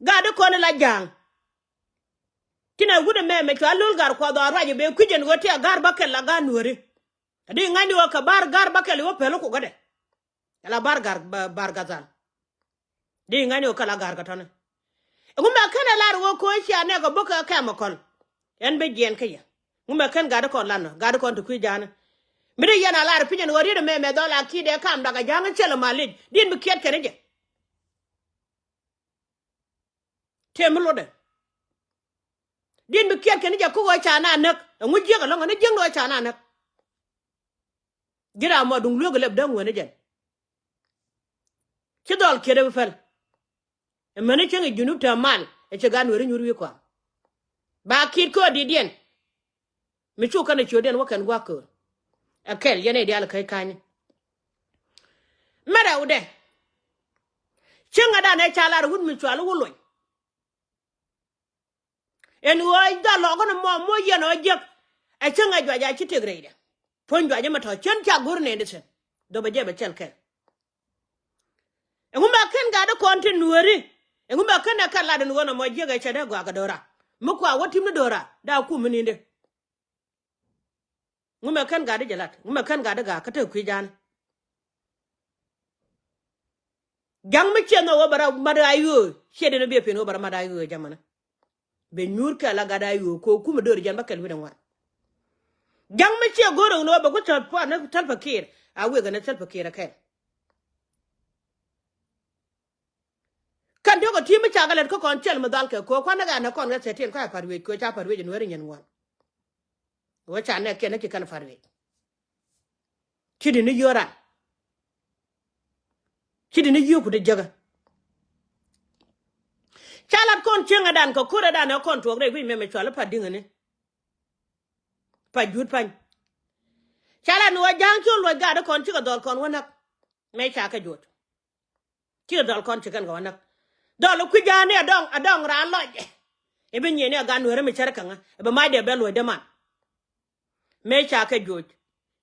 Gada kone la jang. Tina wude me chwa lul gar kwa do raje be kujen wote gar bakel la ga nuori. Adi ngani wo ka bar gar bakel wo pelo ko gade. La bar gar bar gazal. Di ngani wo kala gar katane. Ngumba kana lar wo ko chi ane go boka ka makol. En be jen kaya. Ngumba kan gada kon lana, gada kon to ku jana. Mire yana lar pinyen wori de me dola kide kam daga janga chelo malid. Din be kiet kene je. Temlo de. Din be kiet kene je ko wo chana nak. Ngu jega longa ne jeng do chana nak. Gira mo dung lugo leb dang wona jen. Ci dol kede bu fel. E mane cengi junub ta mal e ci gan wori nyuri ko. Ba kit ko di dien. Mi chu kana choden wakan gwa ko. Akel yene dial kai kany. Mara ude. Cenga da ne chala run mi chwalu wuloy. En wo da logo no mo yeno jek. E cenga jwaja ci tegreide. Pon jwaja ma to chen cha gurne ndesen. Do be jebe chel kel. Ngumba ken ga da konti nuori. Ngumba ken na kala da nuwana mo jega chede gwa ga dora. Mukwa woti mi dora da ku mininde. Ngumba ken ga da jalat. Ngumba ken ga da ga kata ku jan. Jang mi cheno wo bara madayu. Shede no be pen wo bara madayu jamana. Be nyur kala ga da yu ko ku mi dor jan bakal wi dan wa. Jang mi che goro no ba ko talpa na talpa kir. Awe ga na talpa kir kai. Kan dogo timi chagalet ko kon chel madal ke ko kwana ga na kon ga setel ko parwe ko cha parwe no ri nyen wan wo cha ne ke ne ki kan parwe kidi ni yora kidi ni yoku de jaga chalat kon chenga dan ko kura dan kon to re wi me chala pa dinga ne pa jut pan chala no jang chul lo ga da kon chi ga dol kon wana me cha ka jut chi dol kon chi kan ga wana dol ku ja ne adong ran lo e be nyene ga no re me chara kan e be mai de be lo de man me cha ka jut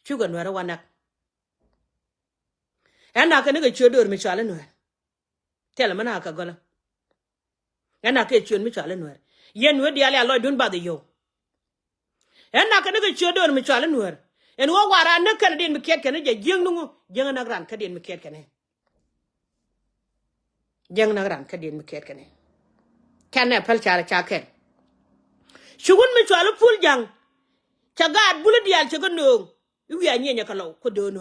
chu ga no re wana ena ka ne ga chodor me chala no tele mana ka gola ena ka chon me chala no yen we dia le lo dun ba de yo ena ka ne ga chodor me chala no en wo wara ne kan din me ket kan je jeng nu jeng na gran ka din me ket kan jeng na gran ka din me ket kan ne pal chala cha ken shugun me chala pul jang chagad bulu dial chago no wi anye nya kalo ko do no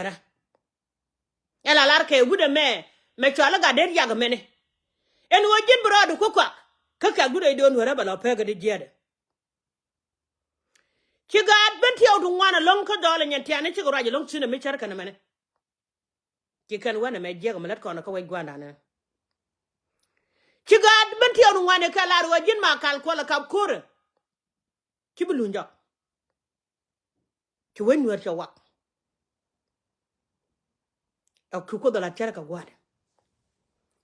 ra ela lar ke gude me chala ga der yaga mene en wo jin brado ko kwa kaka gude do no ra bala pega de jede chigad benti odu wana long ko dole nyanti ane chigo raje long tsine me char kana mene kikan wana me jega malat kono ko way gwanda ne chigad benti odu wana kala ro jin ma kal ko la kap kore kibulunja ki wen wer cha wak akuko dala char ka gwada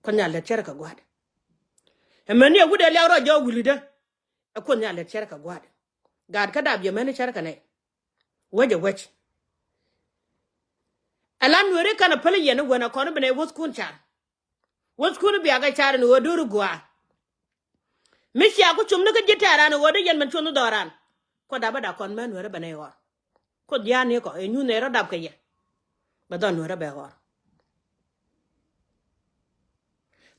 konya le char ka gwada emeni gude le ro jo gulida akonya le char ka gwada gad ka dab ye mene char ka ne waje waje alan were kana pale yene wana kono bene woskun char woskun bi aga char no duru gwa mishi aku chumna ka jitara no wode yen man chunu doran ko daba da kon men were bene war ko diane ko enyu ne ro dab ka ye badon were be war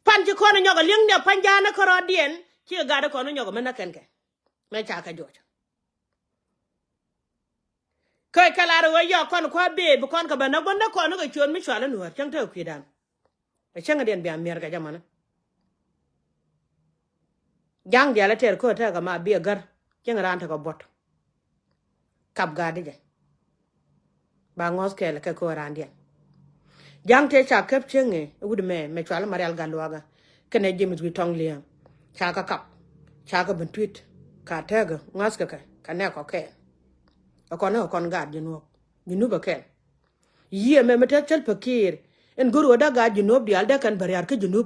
panji kono nyoga ling ne panjana ko rodien ci gada kono nyoga mena kenke me cha ka jojo kay kalaro wa yo kon ko be bu kon ka bana gonda kono ga chon mi chwala no chang ta ku dan e changa den bi amer ga jamana jang dia la ter ko ta ga ma bi gar changa ran ta ko bot kap ga de ba ngos ke la ka ko ran dia jang te cha kep chenge wude me chwala marial galwaga kene jemis wi tong liam cha ka kap cha ka ben tweet ka tega ngas ka ka ne ko ke akona kon ga jinu ba ke ye me meta chal pakir en guru da ga jinu bi alda kan bariar ke jinu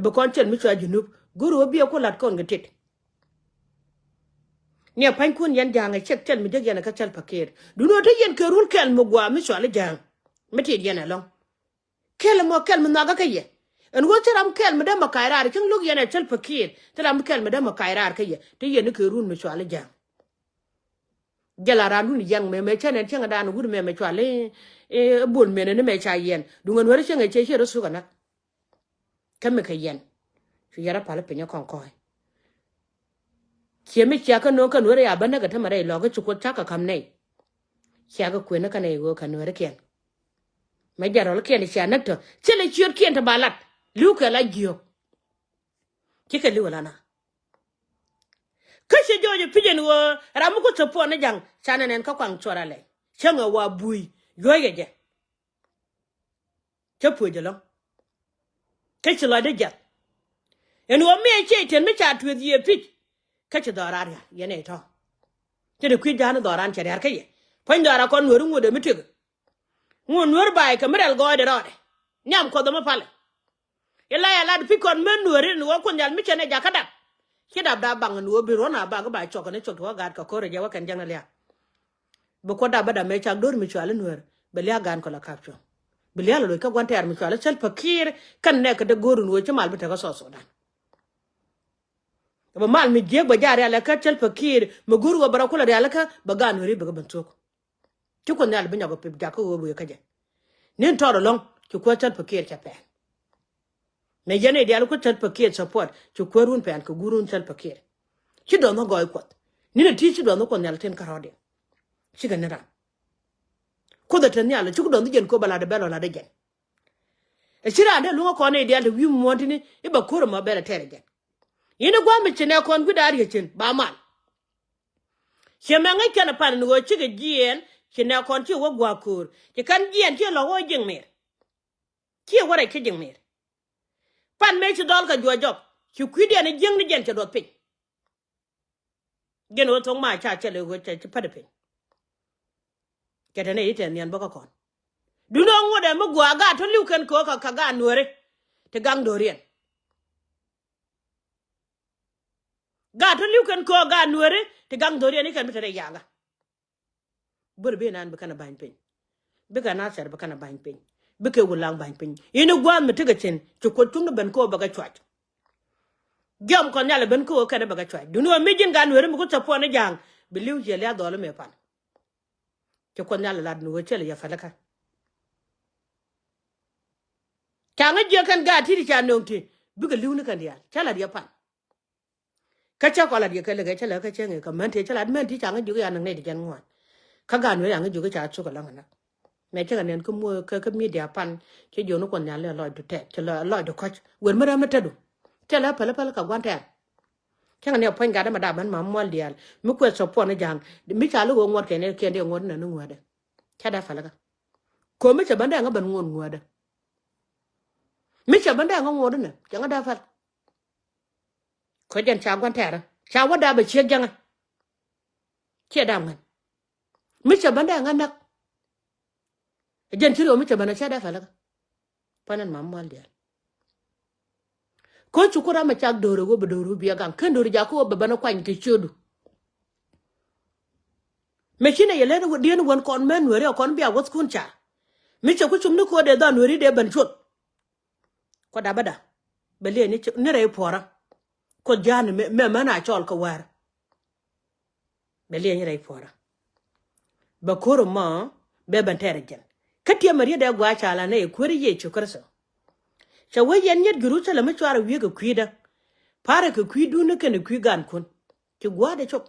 be kon chel mi chwa jinu guru bi ko lat kon gatit ne pan kun yan janga chek chel mi de yana ka chal pakir du no te yen ke rul kel mo gwa mi chwa le jang meti yana long kel mo kel mo naga kaye en wo tiram kel me dem kairar kin lug yene tel pakir tiram kel me dem kairar kaye te yene ke run me chwale jang gelara run yang me chene chenga dan gud me chwale e bun me ne me cha yen dungan wari chenga che che su kana kan me kayen chu yara pala penya kon ko che me cha ka no kan wari abana ga tamare lo ga chu ko cha ka kam nei cha ga kwena kana go kan wari ken ma jarol ken cha nak to chele chiot ken ta balat luka la gio kike liwala na kashe joje pijen wo ramu ko topo na jang chana nen ka kwang chora le changa wa bui yoye je topo je lo kashe la de ja en wo me che ten me cha tu ye pich kashe dorar ya yene to tede kwi jana doran che har kaye pon dora kon noru ngode mitego ngon nor bai kamerel go de rode nyam ko do ma pale yalla ya lad pikon men nori no ko nyal mi chene jakada kida da bang no biro na ba ga ba chok ne chok to ga ka kore je wa kan jang le bu ko da bada me chak dor mi chwale nor be le gan ko la kapcho be le lo ka gwante ar mi chwale sel fakir kan ne ka de gorun wo chamal bi ta ka so dan ba mal mi je ba jare ala ka sel fakir mo guru wa bara kula de ala ka ba ga nori ba ga ban chok ki ko ne al bi nyago pe ja ko wo bu ka je nin to long ki ko sel fakir cha pe me jene dial ko tel paket support chu korun pen ko gurun tel paket chi do no goy kot ni na ti chi do no ko nyal ten karode chi ga nera ko da tan nyal chu do no gen ko bala de belo la de gen e chi ra de lu ko ne dial wi mo tini e ba ko ma bela tere gen yini gwa mi chine kon gu dar ye chin ba man che me ngai kana pan no chi ga gien chine kon chi wo gwa kur chi kan gien chi lo ho jing mer chi wo re chi jing mer pan me ci dol ka jojok ci kwidi ne jeng ni jen ci dot pin gen wo tong ma cha chele wo ci pade pin kete ne ite nyan boko kon du no ngode mo gwa ga to liu ken ko ka ga nore te gang dorien ga to liu ken ko ga nore te gang dorien ni kan bitere yanga bur be nan be kana bañ pin be kana ser be kana bañ pin be ke wulang bañ pin ina gwa mi tege chen ci ko tung ben ko baga chwat jam ko nyale ben ko kada baga chwat du no mi jin ga nore mo ko tapo na jang be liu je le dole me pan ci ko nyale lad no chele ya falaka kanga je kan ga ti cha nongti be ga liu ni kan dia chala dia pan ka cha ko la dia ka le ga chala ka chenge ka man te chala man ti changa ju ya nang ne di jan ngwan ka ga no ya nga ju ga cha chu ka la ngana me cha nen ko mo ka mi dia pan che jo no ko nyale lo du te che lo du ko wer mara mata du chala pala pala ka gwante cha ne pon ga da ma da ban ma mo dial mi ko so po na jang mi cha lu go ngot ke ne ke de ngot na no ngwade cha da fala ka ko mi cha ban da nga ban ngon ngwade mi cha ban da nga ngot na cha nga da fal ko jen cha gwante ra cha wa da ba che jang che da man mi cha ban da nga nak jen tiro mi cha ban cha da fala ka panan ma mo dial ko chukura ma cha doro go bedoro biya gan kan doro ja ko baba kwa nke chodu me chine yele no dien won kon men were kon biya wat kun cha mi cha ku chum ni ko de dan wori de ban chot ko da bada bele ni re pora ko jan me mana chol ko war bele ni re pora ba koro ma be ban tere jen katia maria de gwa cha la ne ko ri ye chukurso cha we yen yet guru cha la ma chwara wi ga kwida para ka kwidu ne ken kwi gan kun ki gwa de chop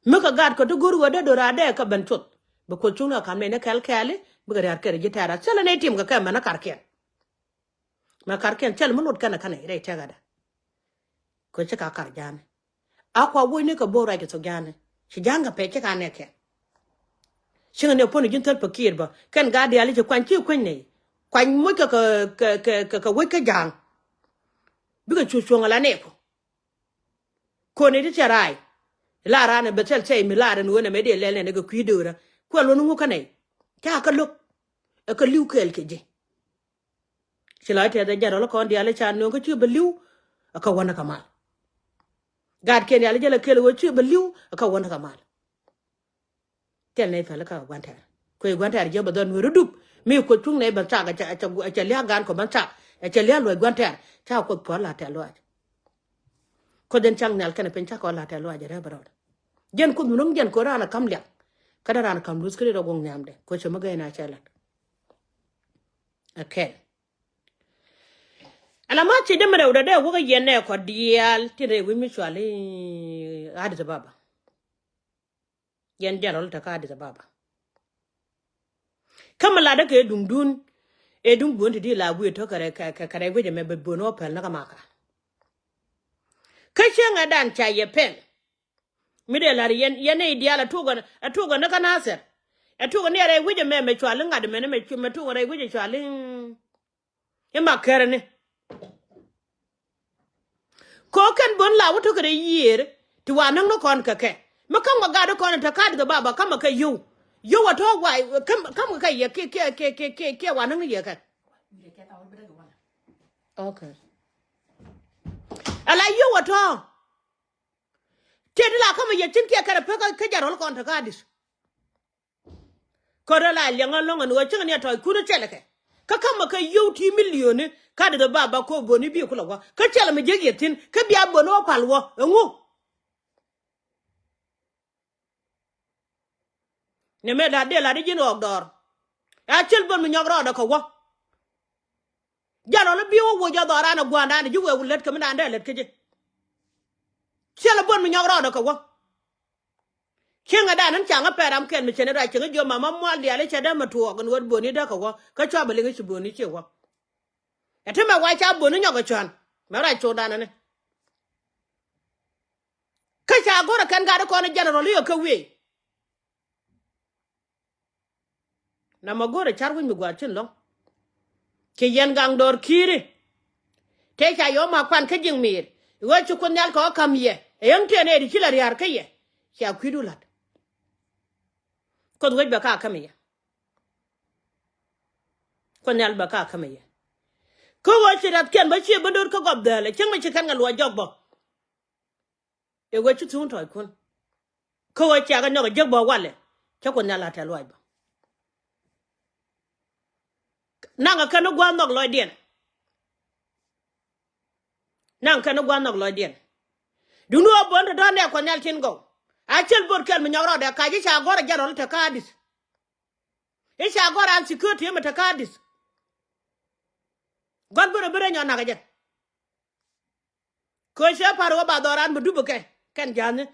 maka gad ko to guru wada do rade ka ban chot ba ko chuna kam ne kal kale ba ga kare ji tara chala ne tim ga ka mana karken ma karken chal munut kana kana ire ta gada ko cha ka kar jane akwa wo ne ka bora ke to jane shi janga pe ke ka ne ke shi ne ponu jin tar pakir ba kan ga de ali je kwan chi kwan ne kwan mo ka wo ka jang bi ka chu chu ngala ne ko ne ti charai la rana betel tay mi la ran wona me de lele ne ga kwidura ko lo nu ka ne ka ka lok e ka liu kel ke je ci la te da jaro ko ndi ala chan no ko ci be liu aka wona ka mal gad ken ala jela kel wo ci be liu aka wona ka mal tel ne fa la ka gwanta ko e gwanta je ba don woro dup mi ko chung ne ban cha ga cha lia gan ko ban cha lia lo gwan ta cha ko po la ta lo ko den chang nal kana pen cha ko la ta lo ja re baro jen ko nung jen ko rana kam lia kada rana kam lus kri ro gong nyam de ko chama ga na cha la okay ala ma chi de mare uda de wo ga yen ne ko dial ti re wi mi chwali Addis Ababa yen jarol ta ka Addis Ababa kama la da ke dun e dun gon ti la wi to kare wi je me be bono pel na ka maka ka chenga dan cha ye pen mi de la yen e diala tugo na kana ser tugo ne re wi je me chwali ngade me tugo re wi je chwali e makere ne ko kan bon la wuto kare yir ti wa nang no kon ka ke makam ga do kon ta ka da baba kama ka yo wato wa kam ka ye ke wa nang ye ka okay ala yo wato te de la kama ye tin ke kare pe ka jarol kon ta ka dis ko la lenga longa no chin ne to ku no chele ke ka kama ka yo ti million ka da baba ko boni bi kula wa ka chele me je yetin ka biya bono palwo ngu ne me da de la di jino dor a chel bon mi nyogro da ko wa jalo le biwo wo ja dora na gwanda ne juwe wulet kam na nda let keje chel bon mi nyogro da ko wa kinga da nan changa peram ken mi chene da chinga jo mama mwal dia le cheda matuo gon wod boni da ko wa ka cha bele ngi boni che wa etema wa cha boni nyogo chan me ra cho da ne ka cha gora kan ga da ko na general yo ka we na magore charwin mi gwa chin lo ke yen gang dor kiri te cha yo ma kwan ka jing mir wo chu kun yal ko kam ye yen te ne di chila yar ka ye cha kwidulat ko do ba ka kam ye ko nyal ba ka kam ye ko wo chi rat ken ba chi ba dor ko gob dale chang ma chi kan ga lo jogbo e wo chu tun toy kun ko wo cha ga no ga jogbo wale cha ko nyala ta lo ba nanga kanu gwa nok lo dien nang kanu gwa nok lo dien dunu bon to ne ko nyal tin go a chel bor kel mi nyawro de ka ji cha gora jarol ta kadis e cha gora an security me ta kadis god bere nyona ga je ko she paro ba doran bu dubu ke kan jani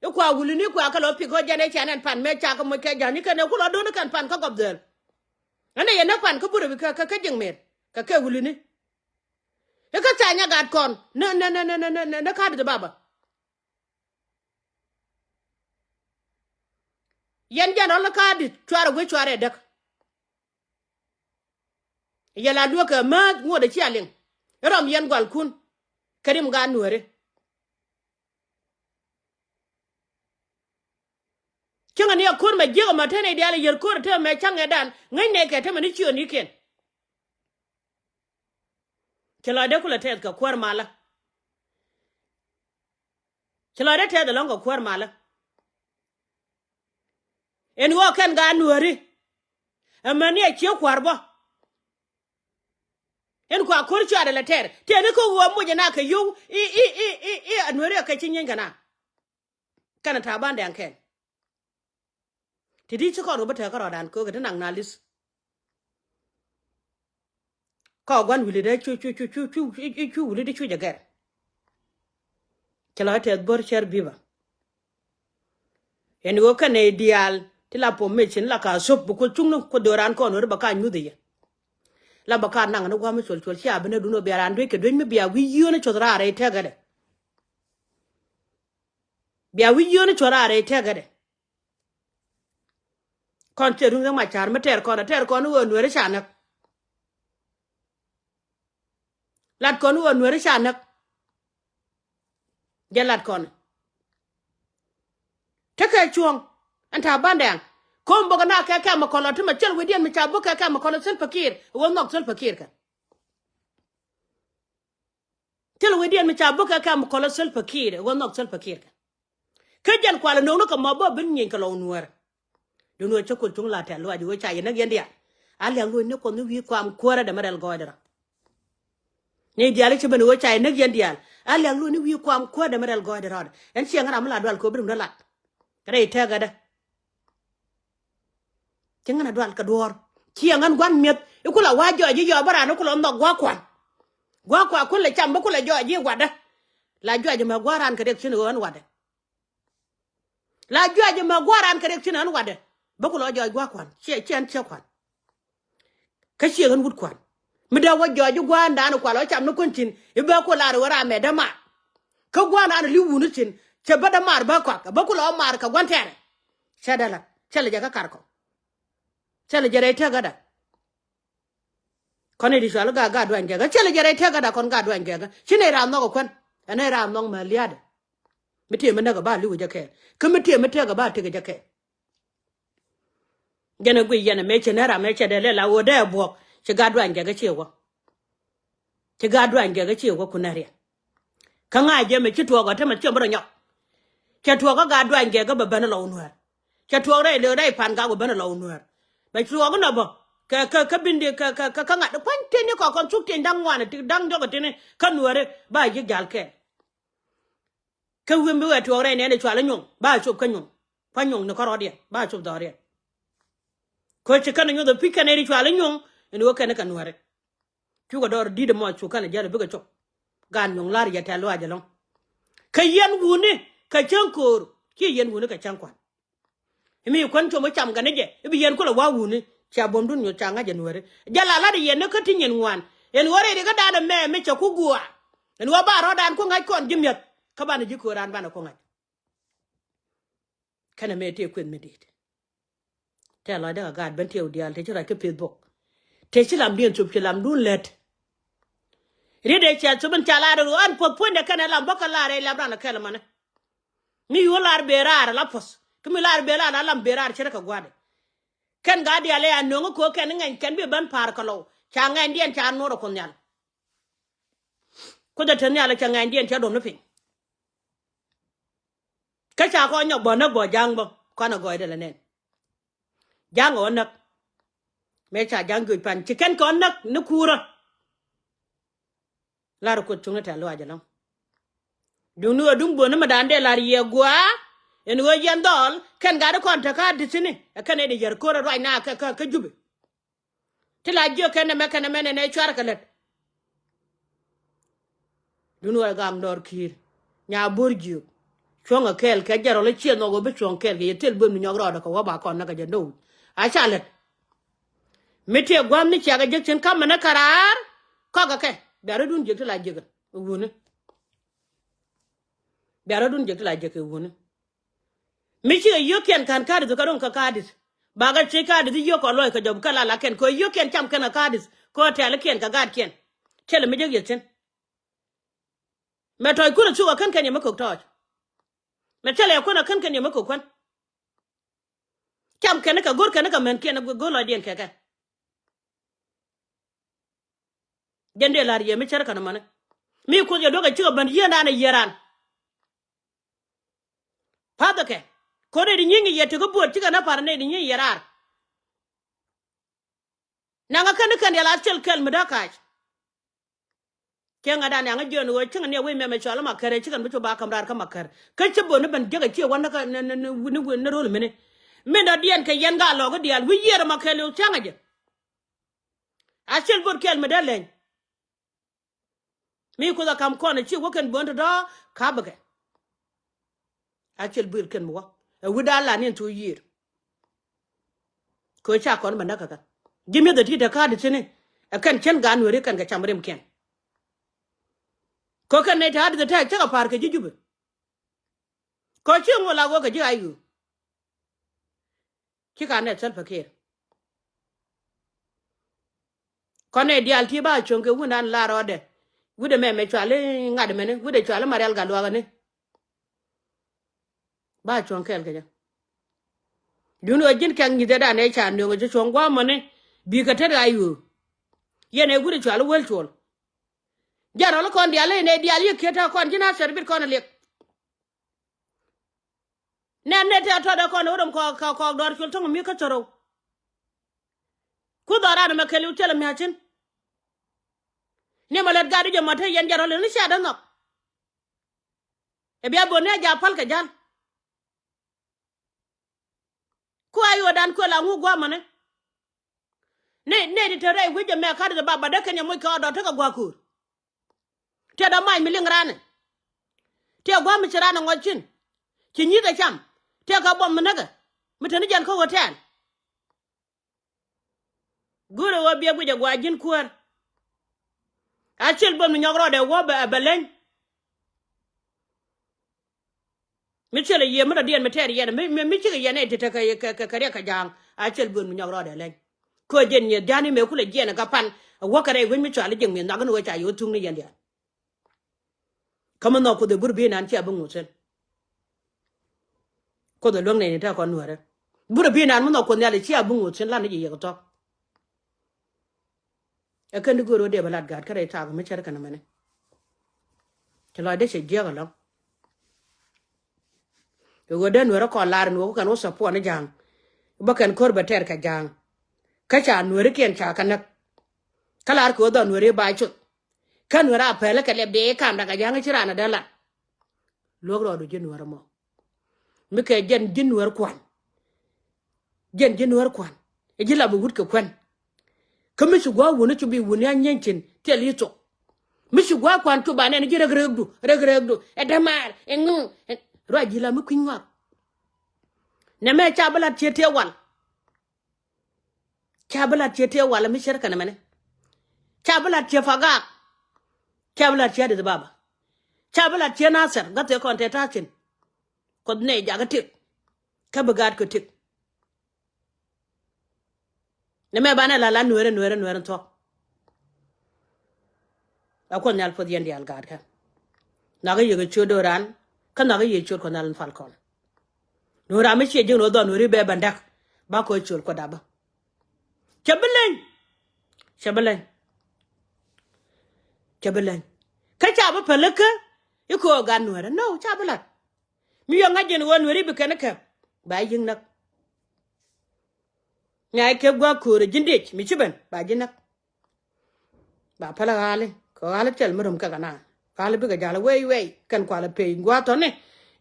e kwa wuli ni kwa ka lo pi ko jane chanen pan me cha ko mo ke jani kan ko lo do kan pan ka gob del ane ye na pan ko buru ka jing mer ka ke wuli ni e ka tanya gad kon na ka de baba yen jano la ka di twara we twara dak ye la do ka ma ngode chi alin rom yen gwal kun karim ga nuore kinga ne kur ma jego matene diale yer kur te me change dan ngai ne ke te mani chiyo ni ken kila de kula te ka kwar mala kila de te de longo kwar mala en wo kan ga nuori amani e chiyo kwar bo en kwa kur chwa de la ter te ne ko wo mo na ka yu i nuori ka chinyen kana ta bande anken ti di ko ro bata ka rodan ko ga nang nalis ko gwan wili de chu wili de chu jagar kila te bor cher biba en wo kan e dial ti la po mechin la ka sop ko chung ko doran ko no ba ka nyu de la ba ka nang no gwa mi chol sha bene du no bi ran de ke do mi bia wi yo ne chodra re te ga de bia wi yo ne chodra re te ga de kon te ru ma char ma ter ko no no re sha nak lat ko no no re sha nak jalat kon te ka chuong anta bandang kom boga na ka ma kono to ma chel wedien mi cha boka ka ma kono sel pakir wo nok sel pakir ka chel wedien mi cha boka ka ma kono sel pakir wo nok sel pakir ka jan kwala no ka ma bo bin nyin ka lo nuer do no chokol tung la ta lo aji wo cha yen nag yen dia ali ango ne ko no wi kwam kora da marel godara ne dial ci ben wo chai ne yen dial ali ango ne wi kwam ko da marel godara en ci ngara mala dwal ko brum lat kare ite gada ci ngana dwal ka dor ci ngan gwan met ikula wajo ji yo bara no kula ndo gwa kwa kula chamba kula jo ji gwada la jo ji ma gwaran ka dek cinu wan wade la jo ji ma gwaran ka dek cinu wan wade bakula jo gwa kwan ci an ci kwan ka ci ngan wut kwan mi da wajo ji gwa nda no kwalo cham no kuntin ibe ko la wara me da ma ka gwa na li wunu tin ce bada mar ba kwa bakula mar ka gwantere shadala chale jaga karko chale jere te gada kone di shwalo ga dwan jaga chale jere te gada kon ga dwan jaga chine ra no ko kwan ane ra no ma liade miti me naga ba liwu jake kumiti me te ga ba te ga jake gene gwi yana me chenera me chedele la wode bo che ga dwan jaga chewo che ga dwan jaga chewo kunare kanga je me chitwo ga te me chembro nyo chetwo ga dwan jaga ba bana lo unwa chetwo re le re pan ga go bana lo unwa ba chwo ga no bo ka bindi ka ngad kwante ni ko kon chukte ndang wana ti dang jogo tini kanware ba ji jalke ka wimbi wetu ore ne chwala nyong ba chup kanyong kwanyong ne korodi ba chup dore ko che kan nyo do pika ne chwala nyong ni wo kan kanware chugo dor di de mo chu kan jare biga chup gan nyong lar ya talo ajalong ka yen wuni ka chankor ki yen wuni ka chankwan mi kon cho mo cham ga ne je bi yen ko la wa wuni cha bom dun nyo changa januare jala la de yen ka tinyen wan en wore de ga da me cha ku gua en wa ba ro dan ko ngai kon jimyat ka bana ji ko ran bana ko ngai kana me te kwen me dit te la da ga ben te odial te chira ke facebook te chilam bien chup chilam dun let rede cha chuban chala ro an po ponde kana lam bakala re la bana kala mana mi wolar berar la pos kimi lar berar la lam berar chira ka gwade ken ga dia le anongo ko ken ngan ken bi ban par kalo cha ngan dien cha no ro kon yal ko da tan yal cha ngan dien cha dom no fin ka cha ko nyok bo na bo jang bo ko na goy de la nen jang on nak me cha jang gui pan chi ken ko nak nu kura la ro ko chung ta lo aja no dung nu dung bo na ma dan de la ye gwa en wo yandol ken ga de kon ta ka disini ken e de yer ko ro na ka jubi ti la jo ken me ken me ne chwar ka let dunu gam dor kir nya burju chonga kel ke jaro le chien no go be chong kel ge tel bum nyog ro ko wa ba kon na ga jendo a chalet mete gwam ni chaga je chen kam na karar ko ga ke dara dun je la je ga woni dara dun je la je ke woni mi chi yo ken kan ka de ka don ka kadis ba ga che ka de yo ko loy ka job kala la ken ko yo ken cham ken kadis ko tel ken ka gad ken tel mi je chen me toy ku na chu kan ken ye makok toj me tele ko na kan ken ye makok kwan cham ken ka gor ken ka men ken go lo dien ke ka jende lar ye mi cher kana mana mi ko je doga chiga ban yenda na yeran pada ke ko de nyingi yete go bot chiga na par ne nyi yerar nanga kan ya la chel kel mi da ka kenga da nanga jon wo chiga ne we me chola makare chiga bu ba kamrar ka makar ka chibo ne ban jega chi wanda ka ne rol mene me da dien ke yen ga lo go dial wi yer makale changa je a chel bot kel mi da len mi ko da kam ko ne chi wo ken bon do ka baga a chel bot ken mo wi da la ne to yir ko cha kon ban da ka gimi da ti da ka de ne kan ken ga no re kan ga chamrem ken ko kan ne ta da ta cha par ka jujube ko chi mo la go ka ji ayu ki ka ne sel fakir ko ne dial ti ba chonge wunan la rode wude me chwale ngade mene wude chwale marial ga lo ne ba chon kel ga dunu jin kan ni da ne cha no go chon gwa mo ne bi ka ta ayu ye ne wude chwale wel chol jaro lo kon dial ne dial ye keta kon jina serbit kon le ne ta to da kon odom ko dor chol to mi ka choro ku dora na makelu tele mi achin ne malat gadi jo mate yen jaro le ni shada no e biya bonne ja pal ka jal ku ayo dan ko la ngu gwa mane ne di tere wi je me ka de baba de kenya mo ka do ta gwa kur te da mai mi lingrane te gwa mi chirana ngochin chi nyi da cham te ka bom naga mi tani jan ko hotel gure wo biya guje gwa jin kuar achil bom nyogro de wo ba belen mi chele ye mi da dien mi tere ye mi chi ye ne te ka ka jang achil bom nyogro de len ko jen ye jani me kula jena ka pan wo kare wen mi chale jeng mi na gnu cha yo tung ni yen dia kama no ko de burbi nan cha bungu sen ko de long ne ta ko nuare burbi nan mo no ko ne le cha bungu sen lan ni ye ko to e kan go ro de balat gad kare ta ko mi cher kana mane chalo de che je ga lo go de nuare ko lar no ko kan o sapo ne jang ba kan kor ba ter ka jang ka cha nuare ken cha kana kalar ko do nuare ba chu kan nuare apele ka le de kam daga jang chira na dala logro do je nuare mo mi ke jen jin nuare kwan jen jin nuare kwan e jila bu wut ko kwan kami su gwa wona chu bi wona nyenchin teli to mi su gwa kwan to ba ne ni regregdu e damar e ngu ro jila mi kwinwa ne me cha bala chete wal mi sherka na mane cha bala che faga cha bala che de baba cha bala che nasar gate kon te ta chin ko ne ja ga tik ka bugat ko tik ne me bana la nuere to akon nyal pod yendi al gad ka na ga yega chodo ran kan na ga ye chod ko nalan falcon no ra me che je no do no ri be bandak ba ko chol ko daba chabelen ka cha ba pelaka iko ga nuere no cha bala mi yo ngajen won wori be kan ka ba yin nak nyai ke gwa ko re jindech mi chiben ba jin nak ba pala gale ko gale tel murum ka kana gale be ga jala wey kan kwala pe ngwa to ne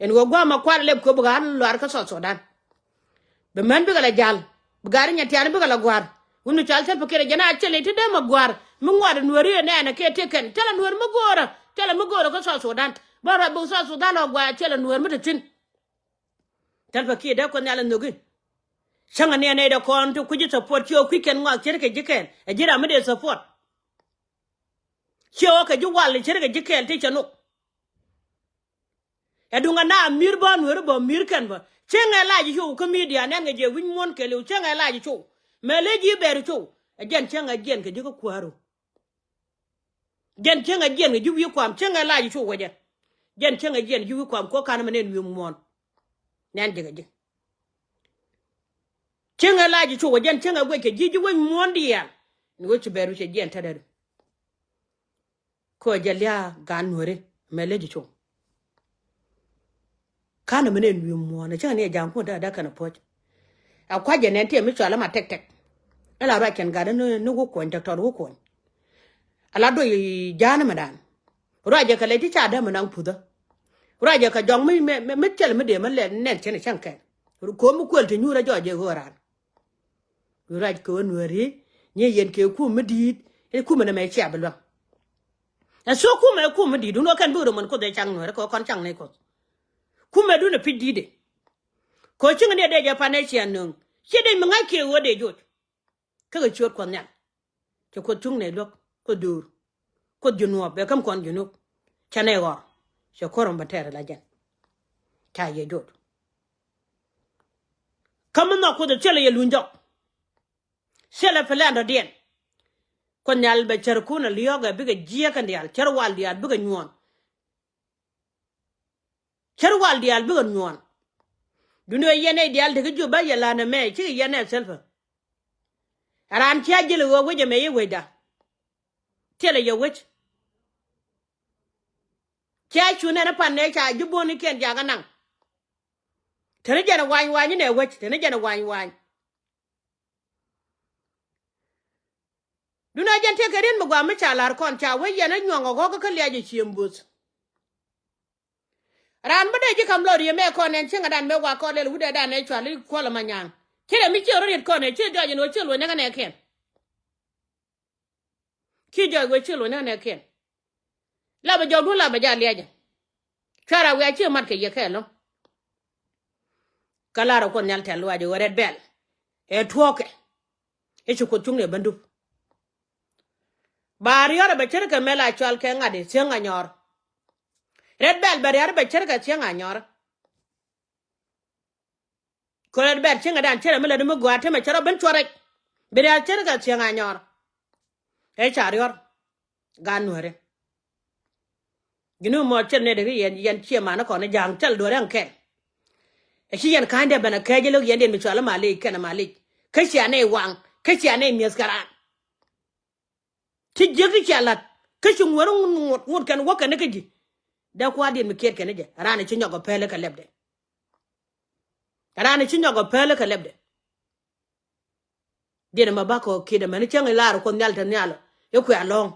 en go gwa ma kwala leb ko bu gan lwar ka so dan be man be ga jal bu gar nya tian be ga gwar unu chal te pekere jana chele te de ma gwar mu ngwar nuori ne na ke teken tela nuor ma gora tela ma gora ka so dan bara bu so dan o gwa chele nuor mu te tin tel pekere de ko nyala nogi changa ne da kon to kuji support yo quicken ngwa chere ke jiken e jira me de support cho ka ju wal chere ke jiken te chanu e dunga na mir bon wer bo mir kan ba chenga la ji ko media ne nge je win mon ke lu chenga la ji chu mele ji ber chu e jen chenga jen ke jiko kwaro jen chenga jen ke ju wi kwam chenga la ji chu waje jen chenga jen ju wi kwam ko kan manen wi mon nan de ge chenga la ji chu waje chenga gwe ke ji win mon dia ni wo chu beru che jen tadar ko jalia gan wore mele ji chu kana manen wi mon na chenga ne jam ko da kana poch akwa jene te mi chala ma tek ala ra ken ga no go ko doctor go ko ala do jana madan ra je kale ti cha da manan puda ra je ka jong mi tel mi de man le nen chen chan ka ko mu ko te nyura joje go ran ra ko nori nye yen ke ku mi di e ku me me cha belwa a so ku me di du no kan bu man ko de chang no ko kon chang ne ko ku me du ne pidi de ko chinga ne de ja pa ne chian nung che de mi ngai ke wo de jot ka ga chot kon nyan che ko chung ne lok ko dur ko juno be kam kon juno chane go che ko ron batere la jan ta ye jot kam no ko de chele ye lunjo chele pelando dien ko nyal be cher ku na liyoga be ga jia kan dial cher wal dial be ga nyon cher wal dial be ga nyon duno yene dial de ju ba yela na me chi yene selfa ran chia jile wo we me ye weda tele ye wech chia chu na pan ne cha ju bo ni ken ja ga nan tene jana wan ne wech tene jana wan duna jan te kerin mo gwa me chalar kon cha we yana nyongo go ka liaje chiembus ran bade ji kam lori me kon en chinga dan me wa ko le wude dan e chwali ko la manyang kire mi chero rit kon e che do jen wo chelo ne ne ken ki jo wo chelo ne ken la ba jo du la ba ja liaje chara we che mat ke ye ke lo kala ko nyal tel waje wo red bell e tuoke e chuko tungne bandu bari yara ba cher ka mela chwal ke ngade senga nyor red bell bari yara ba cher ka senga nyor ko red bell chenga dan cher mela dum gwa te me cher ben chore bari yara cher ka senga nyor e char yor ganwere ginu mo cher ne de yen chema na ko ne jang tel do ran ken e chi yen kande bana kajelo yen den mi chwala mali kana mali kashi ane wang kashi ane mieskara ti jegi chalat kashi ngoro ngut kan waka ne kaji da kwa din mi ket kan je rana chi nyogo pele ka lebde rana chi nyogo pele ka lebde din ma bako kida man changi laro ko nyalta nyalo e ku along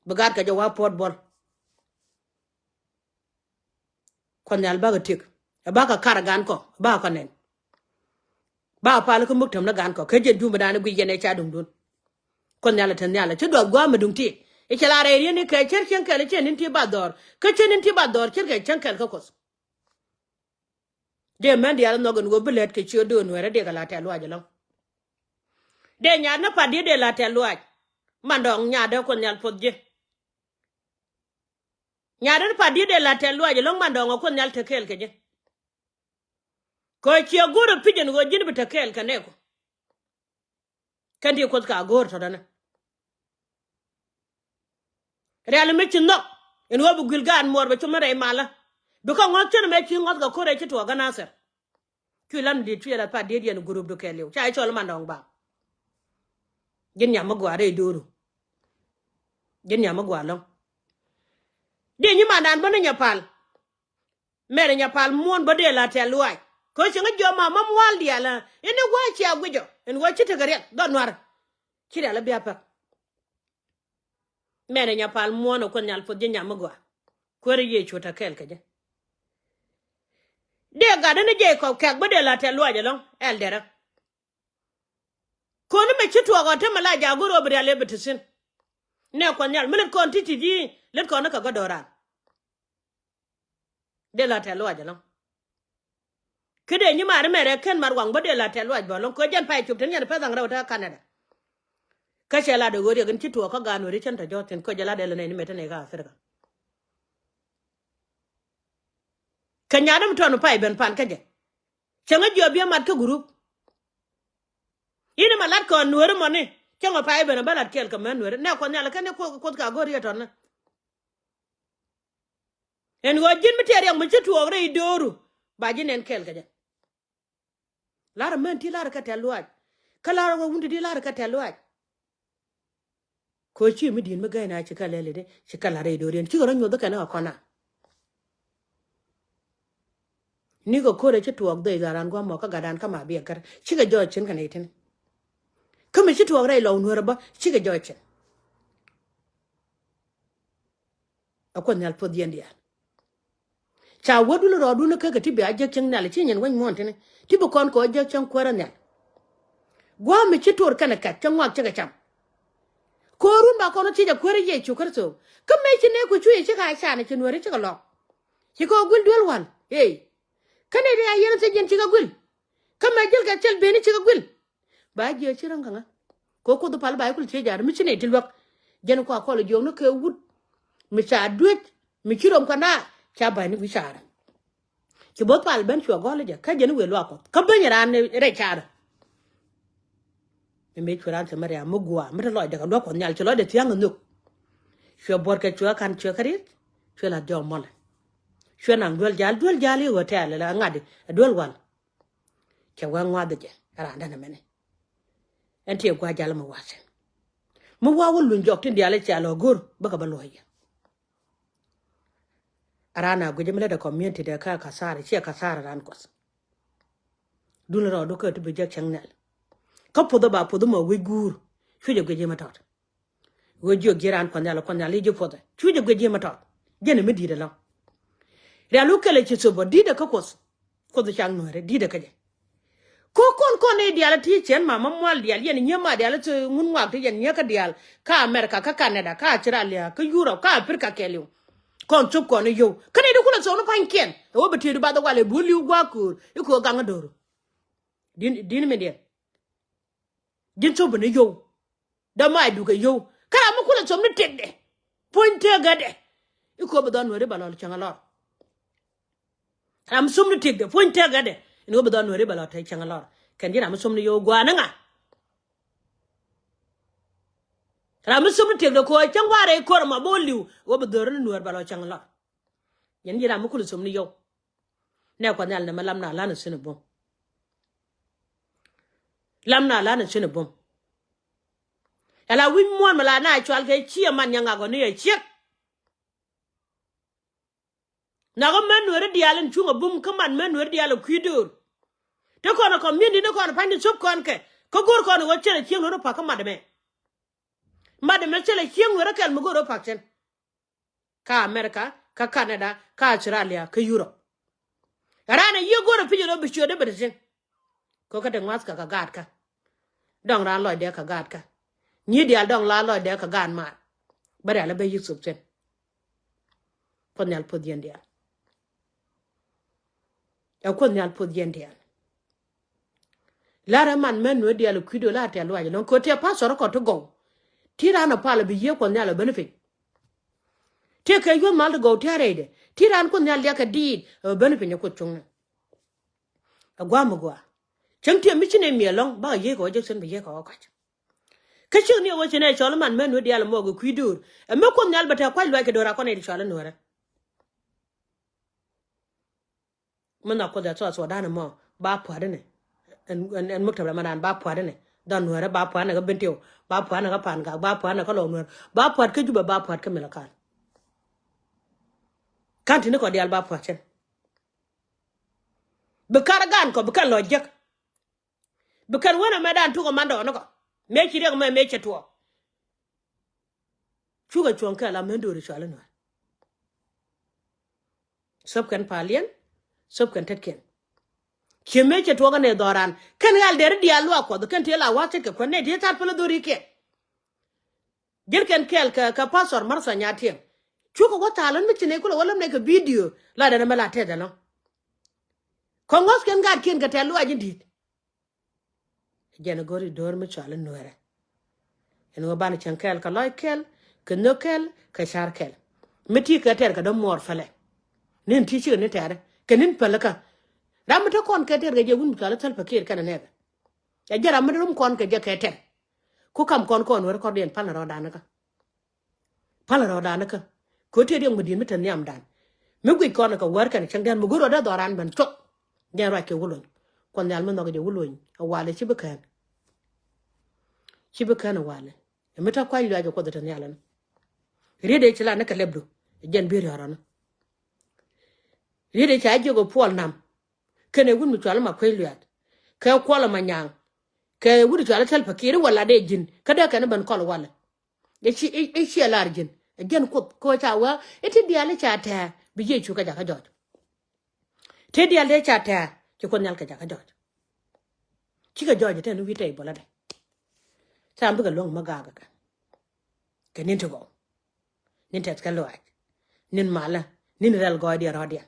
bagat ka jawa pot bol ko nyal baga tik e baka karagan ko ba ko nen ba pala ko muktam na gan ko keje duma dana gwi yene cha dum dun ko nyala tan nyala ci do gwa ma dum ti e ci la re ni ke cer chen kele chen ti bador ke chen ti bador cer ke chen kel ko kos de men dia no gon go belet ke ci do no re de la ta lwa jalo de nya na pa de la ta lwa mandong nya de ko nyal podje nya de pa de la ta lwa jalo mandong ko nyal te kel ke je ko ci goro pijen go jin bi te kel ka ne ko kandi ko ka gor to dana real me ci no en wo bu gilgan mor ba ci mare mala bi ko ngot chen me ci ngot ga ko re ci to ga naser ki lam di tu la pa de yen groupe do kelew cha chol mandong ba gin nya magwa re duru gin nya magwa lo de ni manan bo nya pal mere nya pal mon ba de la te luai ko ci nga jo ma mam wal dia la ene wo ci agwijo en wo ci te gare do noir ci la bia pa mere nya pal mon ko nyal fo de nya magwa ko re ye chota kel ka je de ga de ne je ko kak ba de la te luai lo el dera ko ni me ci to go te mala ja goro bi ale bitisin ne ko nyal milit ko titi ji let ko na ka godora de la te luai lo kede ni mare mere ken mar wang bode la telwa bolon ko jan pai chup ten yan pa dang rawta Canada ka chela de gori gan chitu ko gano ri chen ta joten ko jala de le ne metene ga Afrika kanyadam ton pai ben pan kaje chenga jobia mat ka group ina malat ko nuwer moni chenga pai ben balat kel ka men nuwer ne ko nyala kan ko ka gori ton en go jin miteri yang chitu re doru ba jinen kel kaje lara men ti lara ka telwa kala go wundi di lara ka telwa ko chi mi din mi gaina ci kala le de ci kala re do ren ci goro nyodo kana ko na ni go ko re ci tuok de garan go mo ka gadan ka ma bi kar ci ga jo chen kana itin kuma ci tuok re lo nuwer ba ci ga jo chen akon nyal pod yendia cha wodu ro du na ka ga ti bi aje chen na le ci nyen wan mon tin ti bu kon ko aje chen ko ran ya gwa mi ci tor kana ka chen wa ci ga cham ko run ba ko no ci ja ko re ye chu kar so kuma ci ne ko chu ye ci ga sha na ci nuwer ci ga lo ci ko gul dol wal hey kane de ayen se jen ci ga gul kama jël ka tel beni ci ga gul ba je ci ranga nga ko do pal ba ko ci jaar mi ci ne til wak jen ko ko lo jong no ke wut mi sa duet mi ci rom kana cha ba ni bi sara ci bo pal ben ci go le je ka jen we lo ko ka ben ran re chara me ci ran se maria mo gwa mi lo de ka do ko nyal ci lo de tiang nduk ci bor ka ci kan ci karit ci la jom mol ci nang dol jal yi hotel la ngadi dol wal ci wa ngwa de je ran da na mene enti gwa jal mo wase mo wawul lu njok tin diale ci alo gor baka ba loya arana go jemle da community da ka kasara ci kasara ran kos dun ro do ko to be jak changnal ka podo ba podo mo we gur fi je go jema tot go jo giran ko nyala jo foda chu je gwe je mata je ne medi de la ya lu kele ci so bo di de ko kos ko de chang no re di de ka je ko kon e dial ti chen mama mwal dial yen nyema dial to mun wa ti yen nyaka dial ka America ka Canada ka Australia ka Europe ka Africa kelu kon chup kon yo kane de kula so no panken o beti du ba da wale buli gwa ku iko ganga doro din me dia din so bene yo da mai du ga yo kara mu kula so no tegde pointe gade iko ba don wore balol changalo am sum no tegde pointe gade ino ba don wore balol changalo kan jira mu sum no yo gwa nga ram sum no tegde ko changware ko ma boliu wo ba doro no wore balol changalo yen jira mu kula sum no yo ne ko nyal na malam na lana sinu bom lamna lana sinu bom ala win mon mala na chwal ke chi man nyanga go ne chi na go men wore dialen chunga bum kaman men wore dialen kwidur te ko na community ne ko na pandi sup kon ke ko gor ko no chere chi no pa ka madame chere chi wore kal mu goro pa chen ka America ka Canada ka Australia ka Europe rana ye goro pijo do bicho de bedin ko ka de ngas ka gad ka dong ran loy de ka gad ka ni dial dong la loy de ka gan ma bare ala be yusuf chen kon yal podien dia ya kon yal podien dia lara man men no dial kwido la te lo non ko te pa so ko to go tirana pala bi ye kon yal benefit te ka yo mal go terede tiran kon yal ya ka di benefit ne ko chung agwa magwa changte mi chine mi long ba ye ko je sen bi ye ko ka ka chi ni wo chine chol man men no dial mo go kwido me kon yal bata kwa lo ke dora ko ne chol no ra mana ko da so da na mo ba pwade ne en muktabla manan ba pwade ne dan wara ba pwana ga bentio ba pwana ga pan ga ba pwana ka lo no ba pwad ka juba ba pwad ka melakan kanti ne ko dial ba pwachen be karagan ko be kan lo jek be kan wona medan tu ko mando no ko me chi reg me che to chuga chon ka la mendo ri chala no sob kan palien sob kan tetken cheme che to ga ne doran kan gal der dial wa ko kan te la wa che ko ne de ta pele do ri ke gel kan kel ka pasor marsa nyatien chuko go talan mi chine ko wala ne ka video la da mala te da no kongos ken gat ken ka telu ajin dit jena gori dor mi chala noere en go ban chan kel ka loy kel ka no kel ka shar kel meti ka ter ka do mor fale nen ti chi ne tere kenin pelaka ram to kon ka ter ga je gun chala tal pakir kana ne ya jara mi rum kon ka je ka ter ku kam kon wer ko den pan ro danaka ko te den mudin mitan nyam dan mi gwi kon ka wer kan chang dan mu goro da doran ban tok den ra ke wulon kon yal mo no ge wulon awale ci bekan awale mi ta kwa yu ajo ko da tan yalan rede ci la naka lebdu jen bi rarana rede ci ajo go pol nam kene gun mi twala ma kwai luat ka kwala manyang ka wuri twala tal fakiri wala de jin kada kana ban kol wala e ci alar jin jen ko ta wa eti diale cha ta bi je chu ka ja ka jot te diale cha ta ci ko nyal ka ja ka jot ci ka jot te no wi tay bola de sam bu ga long magaga ka nin to go nin tet ka loaj nin mala nin ral go di rodia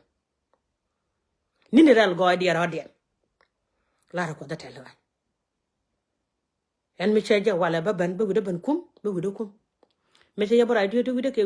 nin ral go di rodia la ko da tele wa en mi cheja wala ba ban bu da ban kum bu da kum me cheja bora di to wi de ke